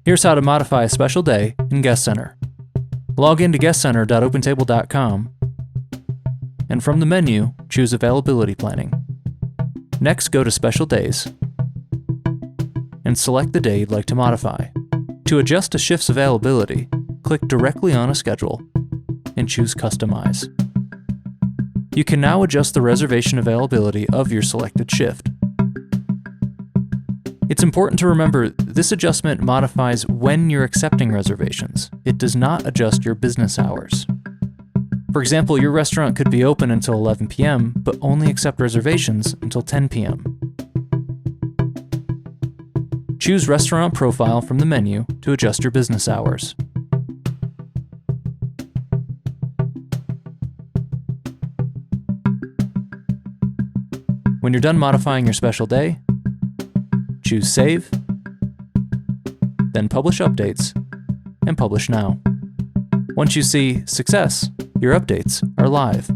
Here's how to modify a special day in GuestCenter. Log in to GuestCenter.OpenTable.com, and from the menu, choose Availability Planning. Next, go to Special Days, and select the day you'd like to modify. To adjust a shift's availability, click directly on a schedule, and choose Customize. You can now adjust the reservation availability of your selected shift. It's important to remember this adjustment modifies when you're accepting reservations. It does not adjust your business hours. For example, your restaurant could be open until 11 p.m., but only accept reservations until 10 p.m. Choose Restaurant Profile from the menu to adjust your business hours. When you're done modifying your special day, choose Save, then Publish Updates, and Publish Now. Once you see Success, your updates are live.